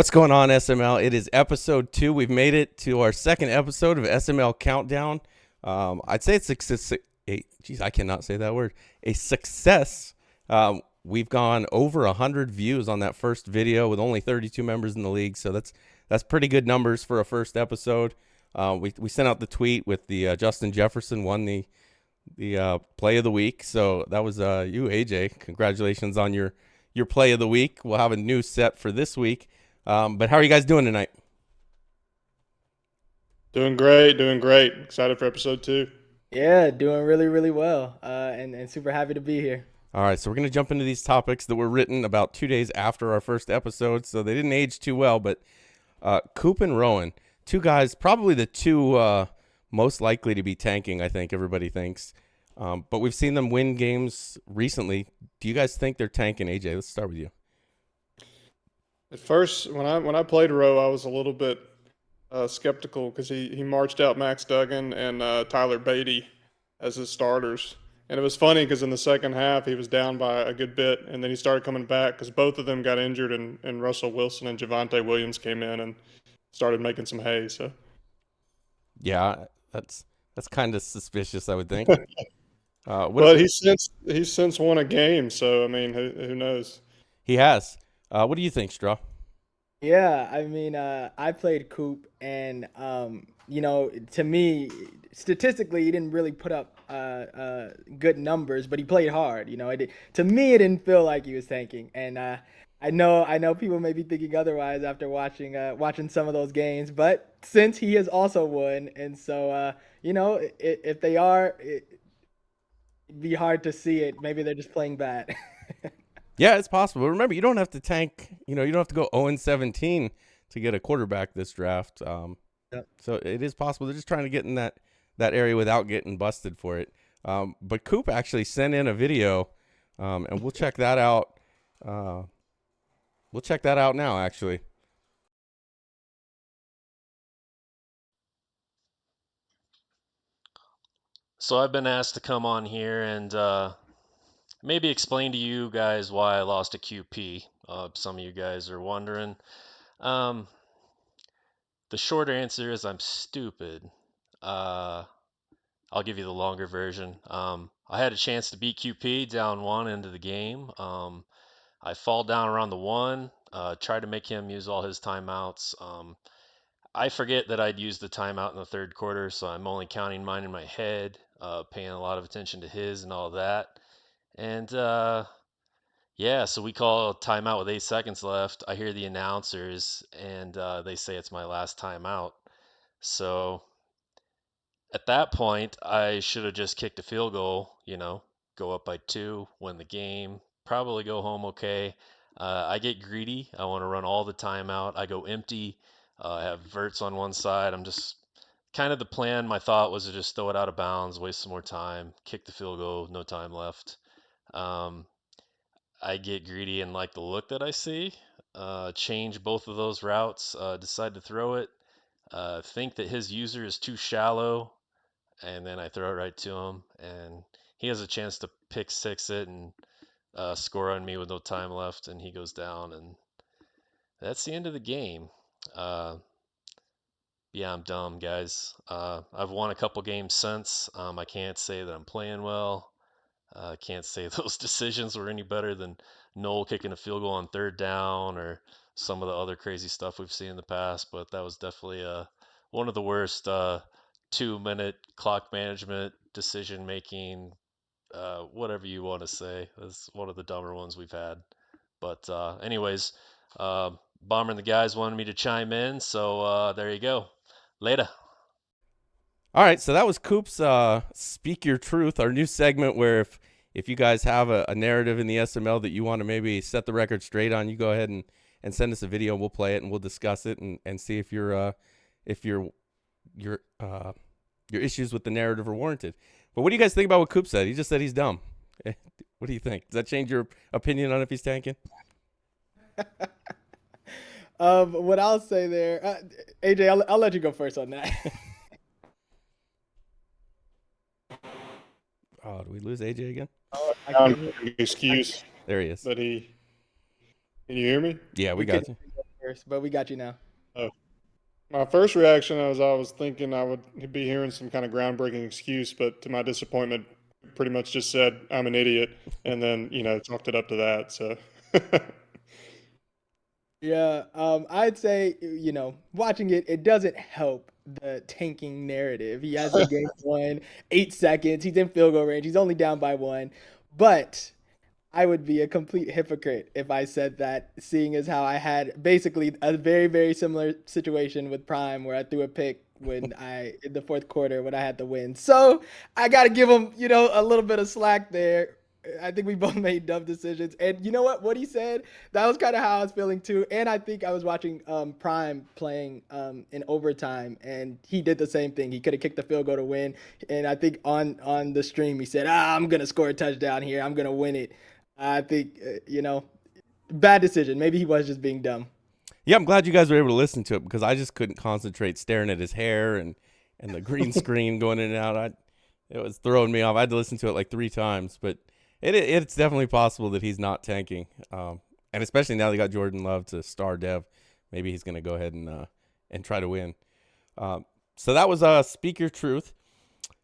What's going on, SML? It is episode 2. We've made it to our second episode of SML Countdown. I'd say it's I cannot say that word. A success. We've gone over 100 views on that first video with only 32 members in the league, so that's pretty good numbers for a first episode. We sent out the tweet with the Justin Jefferson won the play of the week, so that was you, AJ. Congratulations on your play of the week. We'll have a new set for this week. But how are you guys doing tonight? Doing great, doing great. Excited for episode 2. Yeah, doing really, really well, and super happy to be here. All right, so we're going to jump into these topics that were written about 2 days after our first episode, so they didn't age too well. But Coop and Rowan, two guys, probably the two most likely to be tanking, I think everybody thinks. But we've seen them win games recently. Do you guys think they're tanking? AJ, let's start with you. At first, when I played Rowe, I was a little bit skeptical because he marched out Max Duggan and Tyler Beatty as his starters. And it was funny because in the second half, he was down by a good bit, and then he started coming back because both of them got injured, and Russell Wilson and Javonte Williams came in and started making some hay. So, yeah, that's kind of suspicious, I would think. But he's since won a game, so I mean, who knows? He has. What do you think, Straw? Yeah, I mean, I played Coop, and to me, statistically, he didn't really put up good numbers, but he played hard. To me, it didn't feel like he was tanking, and I know people may be thinking otherwise after watching some of those games, but since he has also won, and so if they are, it'd be hard to see it. Maybe they're just playing bad. Yeah, it's possible. Remember, you don't have to tank. You don't have to go 0-17 to get a quarterback this draft. Yep. So it is possible. They're just trying to get in that area without getting busted for it. But Coop actually sent in a video, and we'll check that out. We'll check that out now, actually. So I've been asked to come on here and maybe explain to you guys why I lost a QP. Some of you guys are wondering. Um, the short answer is I'm stupid. Uh, I'll give you the longer version. I had a chance to beat QP down one into the game. I fall down around the one, try to make him use all his timeouts. I forget that I'd used the timeout in the third quarter, so I'm only counting mine in my head, paying a lot of attention to his and all that. And yeah, so we call a timeout with 8 seconds left. I hear the announcers, and they say it's my last timeout. So at that point, I should have just kicked a field goal, go up by 2, win the game, probably go home okay. I get greedy. I want to run all the time out. I go empty. I have verts on one side. I'm just kind of the plan. My thought was to just throw it out of bounds, waste some more time, kick the field goal, no time left. Um, I get greedy and like the look that I see. Change both of those routes. Decide to throw it. Think that his user is too shallow, and then I throw it right to him, and he has a chance to pick six it and score on me with no time left, and he goes down, and that's the end of the game. Uh, yeah, I'm dumb, guys. I've won a couple games since. I can't say that I'm playing well. I can't say those decisions were any better than Noel kicking a field goal on third down or some of the other crazy stuff we've seen in the past, but that was definitely one of the worst 2 minute clock management, decision making, whatever you want to say. That's one of the dumber ones we've had. But, anyways, Bomber and the guys wanted me to chime in, so there you go. Later. All right, so that was Coop's Speak Your Truth, our new segment where if you guys have a narrative in the SML that you want to maybe set the record straight on, you go ahead and send us a video, and we'll play it and we'll discuss it and see if your issues with the narrative are warranted. But what do you guys think about what Coop said? He just said he's dumb. What do you think? Does that change your opinion on if he's tanking? What I'll say there, AJ, I'll let you go first on that. Oh, do we lose AJ again? Excuse There he is. that can you hear me? Yeah, we got you. first, but we got you now. Oh. My first reaction I was thinking I would be hearing some kind of groundbreaking excuse, but to my disappointment, pretty much just said I'm an idiot, and then chalked it up to that. So Yeah, I'd say, watching it, it doesn't help the tanking narrative. He has the game won, 8 seconds. He's in field goal range. He's only down by one. But I would be a complete hypocrite if I said that, seeing as how I had basically a very, very similar situation with Prime where I threw a pick in the fourth quarter when I had to win. So I got to give him, a little bit of slack there. I think we both made dumb decisions. And you know what? What he said, that was kind of how I was feeling too. And I think I was watching Prime playing in overtime, and he did the same thing. He could have kicked the field goal to win. And I think on the stream, he said, I'm going to score a touchdown here. I'm going to win it. I think, bad decision. Maybe he was just being dumb. Yeah, I'm glad you guys were able to listen to it because I just couldn't concentrate staring at his hair and the green screen going in and out. It was throwing me off. I had to listen to it like 3 times, but it's definitely possible that he's not tanking. And especially now they got Jordan Love to star Dev, maybe he's going to go ahead and try to win. So that was Speak Your Truth.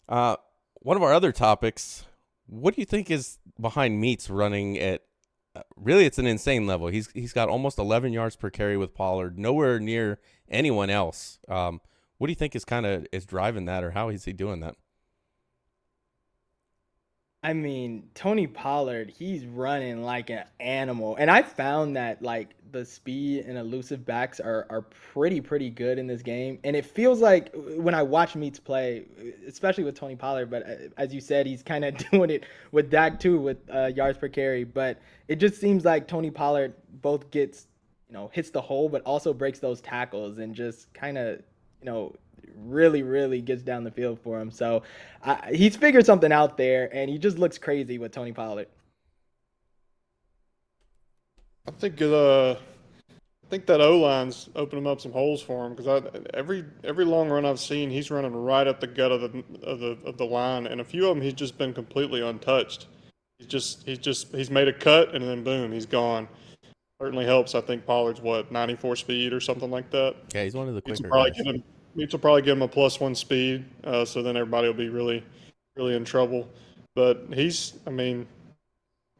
One of our other topics, what do you think is behind Meats running at really, it's an insane level. He's got almost 11 yards per carry with Pollard, nowhere near anyone else. What do you think is driving that, or how is he doing that? I mean, Tony Pollard, he's running like an animal. And I found that like the speed and elusive backs are pretty good in this game. And it feels like when I watch Meats play, especially with Tony Pollard, but as you said, he's kind of doing it with Dak too with yards per carry. But it just seems like Tony Pollard both gets, hits the hole, but also breaks those tackles and just kind of, really gets down the field for him. So he's figured something out there, and he just looks crazy with Tony Pollard. I think that O line's opening up some holes for him because every long run I've seen, he's running right up the gut of the line, and a few of them he's just been completely untouched. He's made a cut and then boom, he's gone. Certainly helps. I think Pollard's 94 speed or something like that. Yeah, he's one of the Meats will quicker probably guys. give him a +1 speed, so then everybody will be really in trouble. But I mean,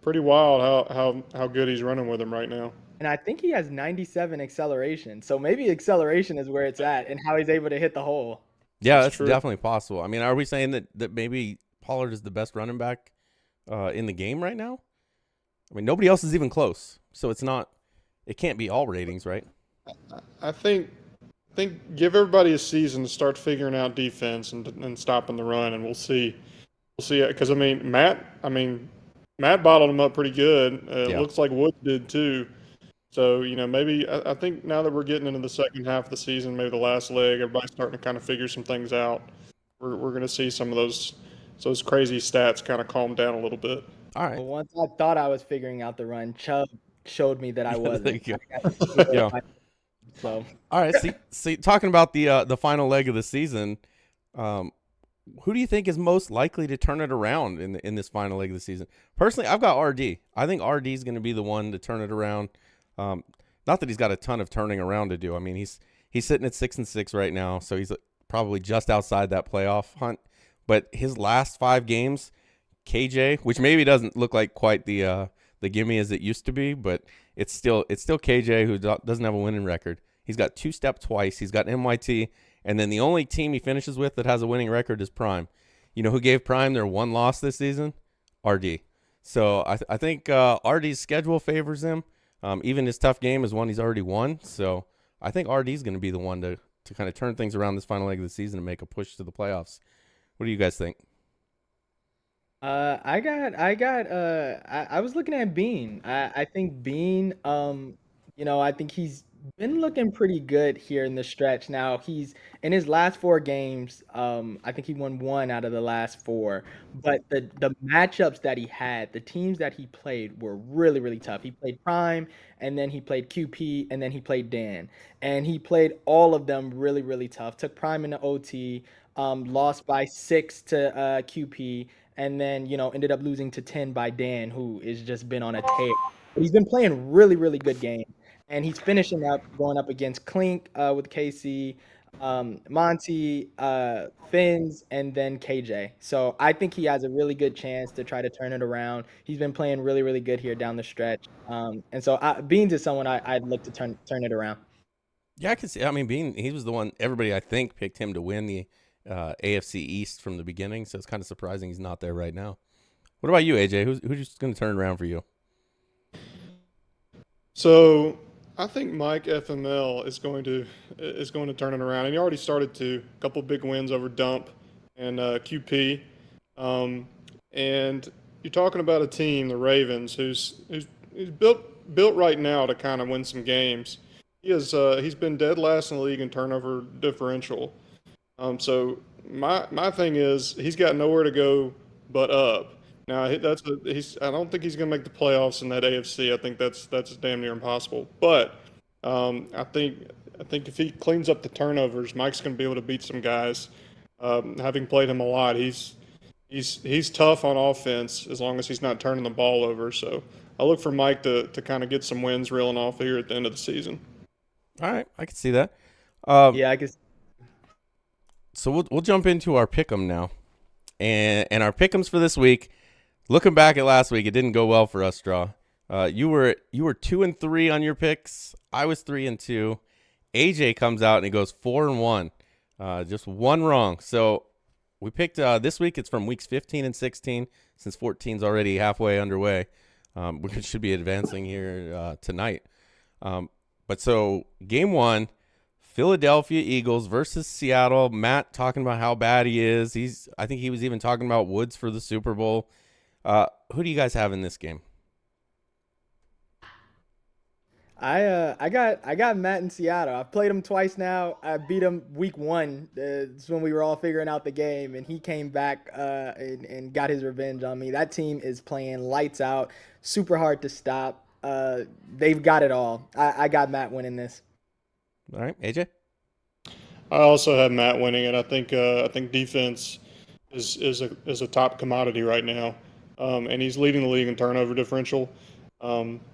pretty wild how good he's running with him right now. And I think he has 97 acceleration. So maybe acceleration is where it's at and how he's able to hit the hole. Yeah, that's true. definitely possible. I mean, are we saying that maybe Pollard is the best running back in the game right now? I mean, nobody else is even close. So it can't be all ratings, right? I think give everybody a season to start figuring out defense and stopping the run, and we'll see. We'll see. Because Matt bottled him up pretty good. It Yeah. looks like Woods did too. So maybe I think now that we're getting into the second half of the season, maybe the last leg, everybody's starting to kind of figure some things out. We're going to see some of those crazy stats kind of calm down a little bit. All right. But once I thought I was figuring out the run, Chubb showed me that I wasn't. There you I got to Yeah. So All right. See, talking about the final leg of the season, who do you think is most likely to turn it around in this final leg of the season? Personally, I've got RD. I think RD is going to be the one to turn it around. Not that he's got a ton of turning around to do. I mean, he's sitting at 6-6 right now, so he's probably just outside that playoff hunt. But his last 5 games, KJ, which maybe doesn't look like quite the gimme as it used to be, but it's still KJ who doesn't have a winning record. He's got 2-step twice. He's got NYT, and then the only team he finishes with that has a winning record is Prime. You know who gave Prime their one loss this season? RD. So I think RD's schedule favors him. Even his tough game is one he's already won. So I think RD is going to be the one to kind of turn things around this final leg of the season and make a push to the playoffs. What do you guys think? I was looking at Bean. I think Bean, I think he's been looking pretty good here in the stretch. Now he's in his last 4 games. I think he won 1 out of the last 4. But the matchups that he had, the teams that he played were really tough. He played Prime, and then he played QP, and then he played Dan, and he played all of them really tough. Took Prime into OT, lost by 6 to QP, and then ended up losing to 10 by Dan, who has just been on a tear. But he's been playing really good games. and he's finishing up going up against Clink with KC, Monty, Finns, and then KJ. So I think he has a really good chance to try to turn it around. He's been playing really, really good here down the stretch, and so Beans is someone I'd look to turn it around. Yeah, I can see. I mean, Bean, he was the one. Everybody, I think, picked him to win the AFC East from the beginning. So it's kind of surprising he's not there right now. What about you, AJ? Who's going to turn it around for you? So I think Mike FML is going to turn it around, and he already started to. A couple big wins over Dump and QP, and you're talking about a team, the Ravens, who's built right now to kind of win some games. He's been dead last in the league in turnover differential. So my thing is he's got nowhere to go but up. Now I don't think he's going to make the playoffs in that AFC. I think that's damn near impossible. But I think if he cleans up the turnovers, Mike's going to be able to beat some guys. Having played him a lot, he's tough on offense as long as he's not turning the ball over. So I look for Mike to kind of get some wins reeling off here at the end of the season. All right, I can see that. Yeah, I guess. So we'll jump into our pick'em now, and our pick'ems for this week. Looking back at last week, it didn't go well for us, Straw. You were 2-3 on your picks. I was 3-2. AJ comes out and he goes 4-1, just one wrong. So we picked this week. It's from weeks 15 and 16, since 14 is already halfway underway. We should be advancing here tonight. But so game one, Philadelphia Eagles versus Seattle. Matt talking about how bad he is. I think he was even talking about Woods for the Super Bowl. Who do you guys have in this game? I got Matt in Seattle. I've played him twice now. I beat him week one. It's when we were all figuring out the game, and he came back and got his revenge on me. That team is playing lights out, super hard to stop. They've got it all. I got Matt winning this. All right, AJ? I also have Matt winning it. I think defense is a top commodity right now, and he's leading the league in turnover differential.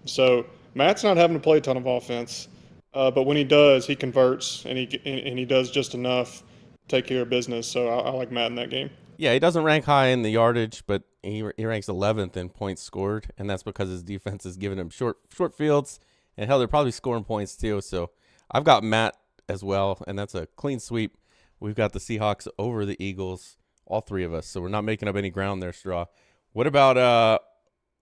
So Matt's not having to play a ton of offense, but when he does, he converts and he does just enough to take care of business. So I like Matt in that game. Yeah, he doesn't rank high in the yardage, but he ranks 11th in points scored, and that's because his defense is giving him short fields, and hell, they're probably scoring points too. So I've got Matt as well, and that's a clean sweep. We've got the Seahawks over the Eagles, all three of us, so we're not making up any ground there, Straw. What about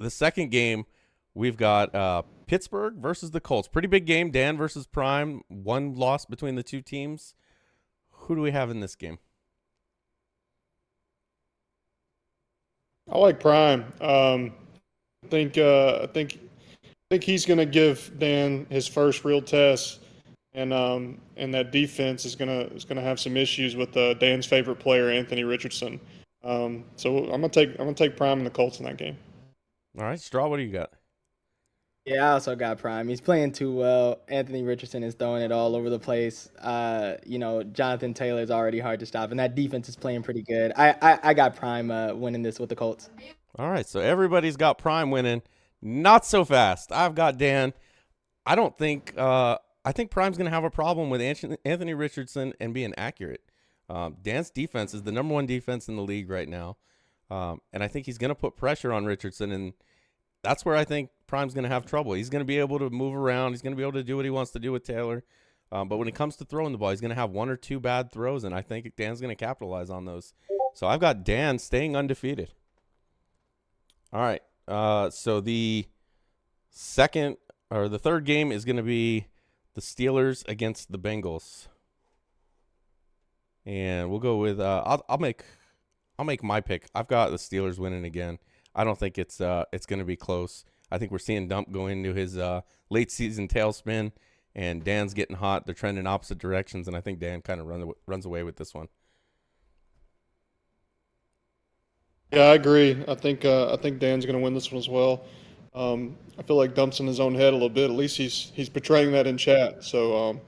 the second game? We've got Pittsburgh versus the Colts. Pretty big game. Dan versus Prime. One loss between the two teams. Who do we have in this game? I like Prime. I think he's going to give Dan his first real test, and that defense is gonna have some issues with Dan's favorite player, Anthony Richardson. So I'm gonna take Prime and the Colts in that game. All right, Straw, what do you got? Yeah, I also got Prime. He's playing too well. Anthony Richardson is throwing it all over the place. Jonathan Taylor is already hard to stop, and that defense is playing pretty good. I got Prime winning this with the Colts. All right, so everybody's got Prime winning. Not so fast. I've got Dan. I don't think I think Prime's going to have a problem with Anthony Richardson and being accurate. Dan's defense is the number one defense in the league right now, and I think he's going to put pressure on Richardson, and that's where I think Prime's going to have trouble. He's going to be able to move around. He's going to be able to do what he wants to do with Taylor. But when it comes to throwing the ball, he's going to have one or two bad throws, and I think Dan's going to capitalize on those. So I've got Dan staying undefeated. All right. So the third game is going to be the Steelers against the Bengals. And we'll go with I'll make my pick. I've got the Steelers winning again. I don't think it's going to be close. I think we're seeing Dump go into his late season tailspin, and Dan's getting hot. They're trending opposite directions, and I think Dan kind of runs away with this one. Yeah, I agree. I think Dan's going to win this one as well. I feel like Dump's in his own head a little bit. At least he's portraying that in chat. So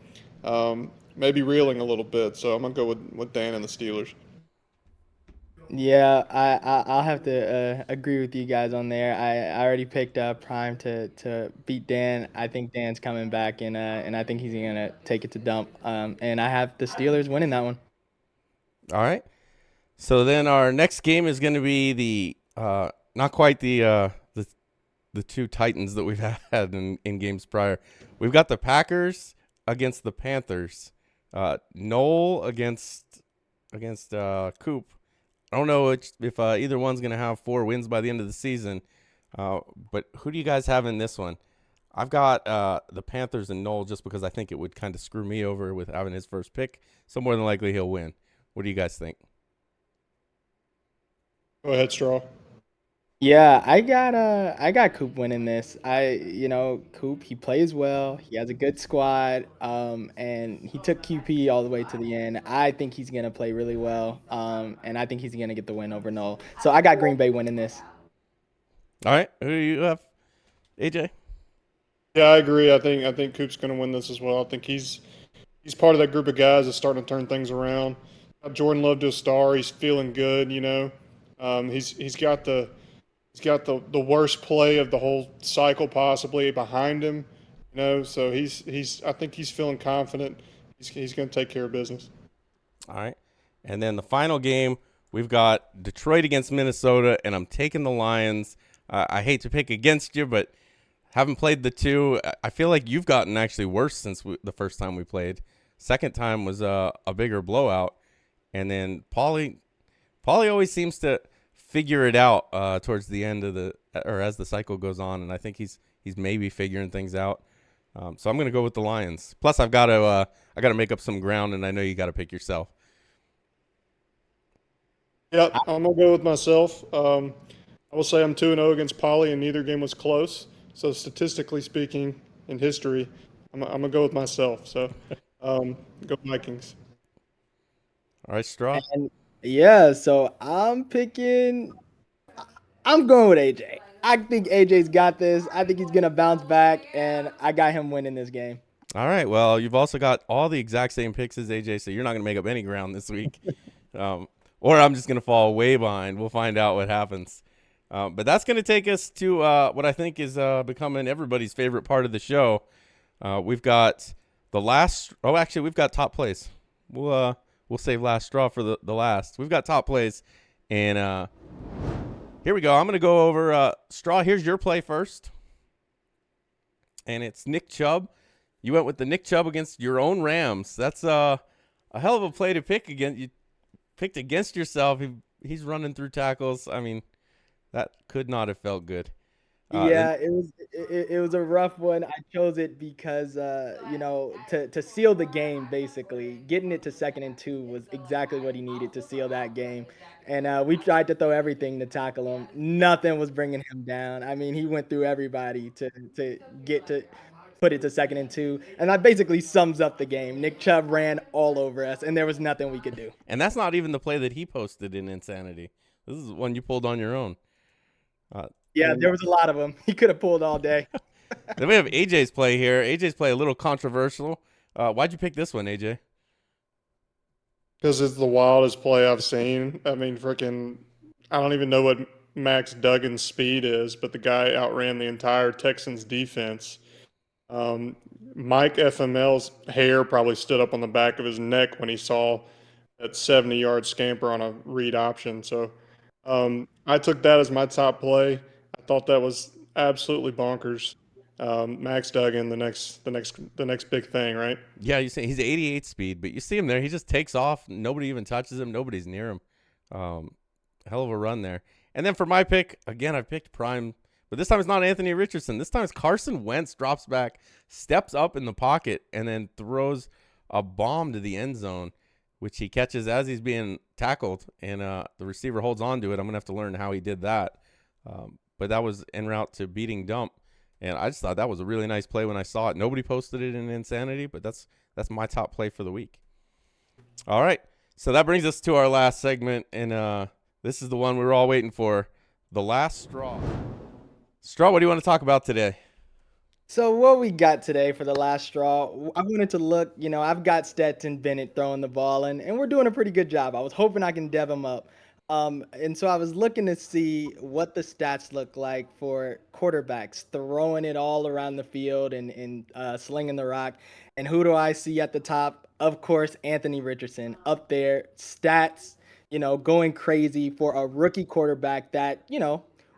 maybe reeling a little bit. So I'm gonna go with Dan and the Steelers. Yeah, I'll have to agree with you guys on there. I already picked Prime to beat Dan. I think Dan's coming back, and I think he's gonna take it to dump. And I have the Steelers winning that one. All right. So then our next game is going to be the not quite the two Titans that we've had in games prior. We've got the Packers against the Panthers. Noel against Coop. I don't know if either one's going to have 4 wins by the end of the season. But who do you guys have in this one? I've got the Panthers and Noel just because I think it would kind of screw me over with having his first pick. So more than likely he'll win. What do you guys think? Go ahead, Straw. Yeah, I got Coop winning this. Coop, he plays well. He has a good squad. And he took QP all the way to the end. I think he's gonna play really well. And I think he's gonna get the win over Noel. So I got Green Bay winning this. All right. Who do you have? AJ? Yeah, I agree. I think Coop's going to win this as well. I think he's part of that group of guys that's starting to turn things around. Jordan Love to a star. He's feeling good. He's got the worst play of the whole cycle possibly behind him. So he's I think he's feeling confident. He's going to take care of business. All right. And then the final game, we've got Detroit against Minnesota, and I'm taking the Lions. I hate to pick against you, but haven't played the two. I feel like you've gotten actually worse since the first time we played. Second time was a bigger blowout. And then Paulie always seems to figure it out towards the end of or as the cycle goes on, and I think he's maybe figuring things out. So I'm gonna go with the Lions. Plus, I gotta make up some ground, and I know you got to pick yourself. Yep, I'm gonna go with myself. I will say I'm 2-0 against Polly, and neither game was close. So statistically speaking, in history, I'm gonna go with myself. So, go Vikings. All right, Straw. And yeah, so I'm going with AJ. I think AJ's got this. I think he's gonna bounce back, and I got him winning this game. All right. Well, you've also got all the exact same picks as AJ, so you're not gonna make up any ground this week. Or I'm just gonna fall way behind. We'll find out what happens. But that's gonna take us to what I think is becoming everybody's favorite part of the show. We've got the last. Oh, actually, we've got top plays. We'll save last straw for the last. We've got top plays, and here we go. I'm gonna go over Straw. Here's your play first, and it's Nick Chubb. You went with the Nick Chubb against your own Rams. That's a hell of a play to pick against. You picked against yourself. He's running through tackles. I mean, that could not have felt good. Yeah, it was a rough one. I chose it because to seal the game basically. Getting it to 2nd and 2 was exactly what he needed to seal that game. And we tried to throw everything to tackle him. Nothing was bringing him down. I mean, he went through everybody to get to put it to 2nd and 2. And that basically sums up the game. Nick Chubb ran all over us and there was nothing we could do. And that's not even the play that he posted in Insanity. This is one you pulled on your own. Yeah, there was a lot of them. He could have pulled all day. Then we have AJ's play here. AJ's play a little controversial. Why'd you pick this one, AJ? Because it's the wildest play I've seen. I mean, freaking, I don't even know what Max Duggan's speed is, but the guy outran the entire Texans defense. Mike FML's hair probably stood up on the back of his neck when he saw that 70-yard scamper on a read option. So I took that as my top play. I thought that was absolutely bonkers. Max Duggan, the next big thing, right? Yeah, you say he's 88 speed, but you see him there. He just takes off. Nobody even touches him. Nobody's near him. Hell of a run there. And then for my pick, again, I picked Prime, but this time it's not Anthony Richardson. This time it's Carson Wentz drops back, steps up in the pocket, and then throws a bomb to the end zone, which he catches as he's being tackled, and the receiver holds on to it. I'm going to have to learn how he did that. But that was en route to beating Dump. And I just thought that was a really nice play when I saw it. Nobody posted it in Insanity, but that's my top play for the week. All right. So that brings us to our last segment, and this is the one we were all waiting for, the last straw. Straw, what do you want to talk about today? So what we got today for the last straw, I wanted to look, I've got Stetson Bennett throwing the ball, and we're doing a pretty good job. I was hoping I can dev him up. And so I was looking to see what the stats look like for quarterbacks throwing it all around the field and slinging the rock. And who do I see at the top? Of course, Anthony Richardson up there. Stats, going crazy for a rookie quarterback that,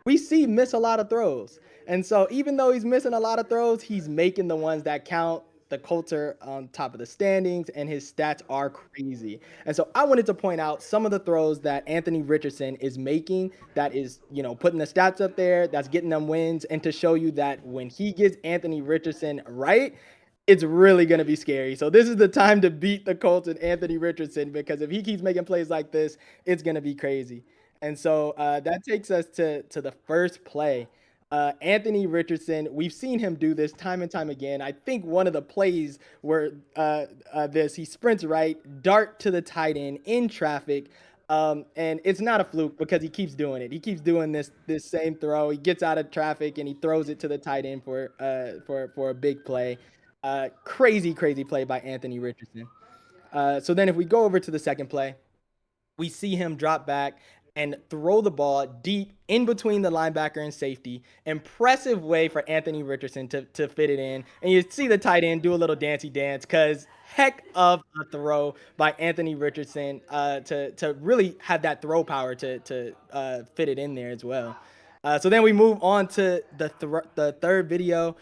we see miss a lot of throws. And so even though he's missing a lot of throws, he's making the ones that count. The Colts are on top of the standings, and his stats are crazy. And so I wanted to point out some of the throws that Anthony Richardson is making that is, putting the stats up there, that's getting them wins, and to show you that when he gets Anthony Richardson right, it's really going to be scary. So this is the time to beat the Colts and Anthony Richardson, because if he keeps making plays like this, it's going to be crazy. And so that takes us to the first play. Anthony Richardson, we've seen him do this time and time again. I think one of the plays where he sprints right, dart to the tight end in traffic. And it's not a fluke because he keeps doing it. He keeps doing this same throw. He gets out of traffic and he throws it to the tight end for a big play. Crazy play by Anthony Richardson. So then if we go over to the second play, we see him drop back and throw the ball deep in between the linebacker and safety. Impressive way for Anthony Richardson to fit it in. And you see the tight end do a little dancey dance, because heck of a throw by Anthony Richardson to really have that throw power to fit it in there as well. So then we move on to the third video.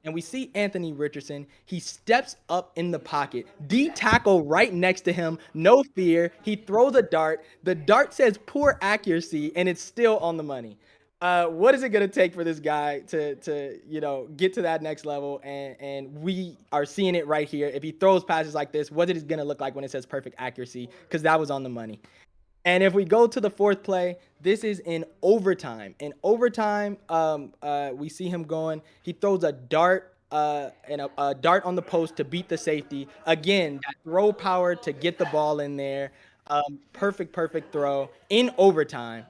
And we see Anthony Richardson. He steps up in the pocket. D tackle right next to him. No fear. He throws a dart. The dart says poor accuracy, and it's still on the money. What is it going to take for this guy to get to that next level? And we are seeing it right here. If he throws passes like this, what is it going to look like when it says perfect accuracy? Because that was on the money. And if we go to the fourth play, this is in overtime. In overtime, we see him going. He throws a dart and a dart on the post to beat the safety. Again, that throw power to get the ball in there. Perfect throw in overtime.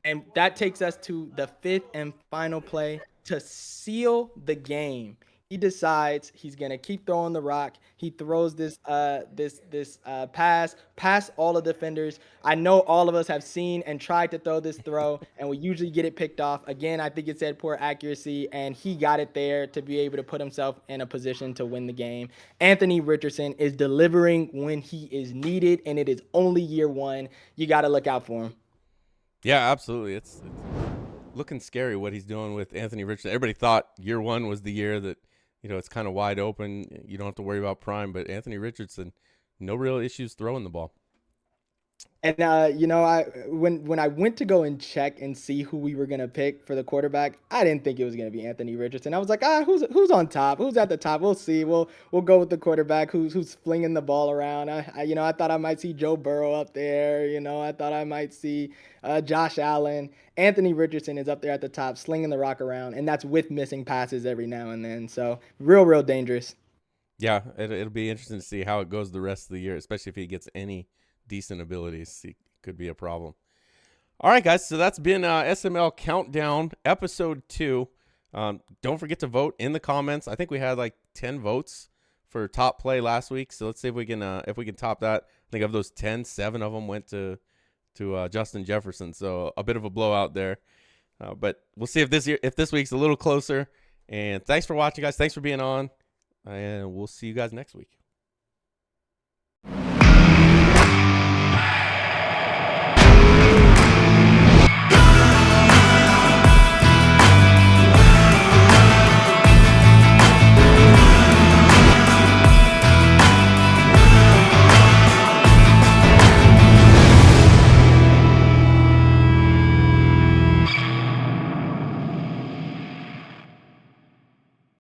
And that takes us to the fifth and final play to seal the game. He decides he's gonna keep throwing the rock. He throws this pass past all the defenders. I know all of us have seen and tried to throw this throw, and we usually get it picked off. Again, I think it said poor accuracy, and he got it there to be able to put himself in a position to win the game. Anthony Richardson is delivering when he is needed, and it is only year one. You got to look out for him. Yeah, absolutely. It's looking scary what he's doing with Anthony Richardson. Everybody thought year one was the year that, it's kind of wide open. You don't have to worry about prime, but Anthony Richardson, no real issues throwing the ball. And when I went to go and check and see who we were gonna pick for the quarterback, I didn't think it was gonna be Anthony Richardson. I was like, who's on top? Who's at the top? We'll see. We'll go with the quarterback who's flinging the ball around. I thought I might see Joe Burrow up there. I thought I might see Josh Allen. Anthony Richardson is up there at the top, slinging the rock around, and that's with missing passes every now and then. So real dangerous. Yeah, it'll be interesting to see how it goes the rest of the year, especially if he gets any decent abilities. It could be a problem. All right, guys, so that's been SML Countdown episode 2. Don't forget to vote in the comments. I think we had like 10 votes for top play last week, so let's see if we can top that. I think of those 10, 7 of them went to Justin Jefferson, so a bit of a blowout there. But we'll see if this week's a little closer. And thanks for watching, guys. Thanks for being on, and we'll see you guys next week.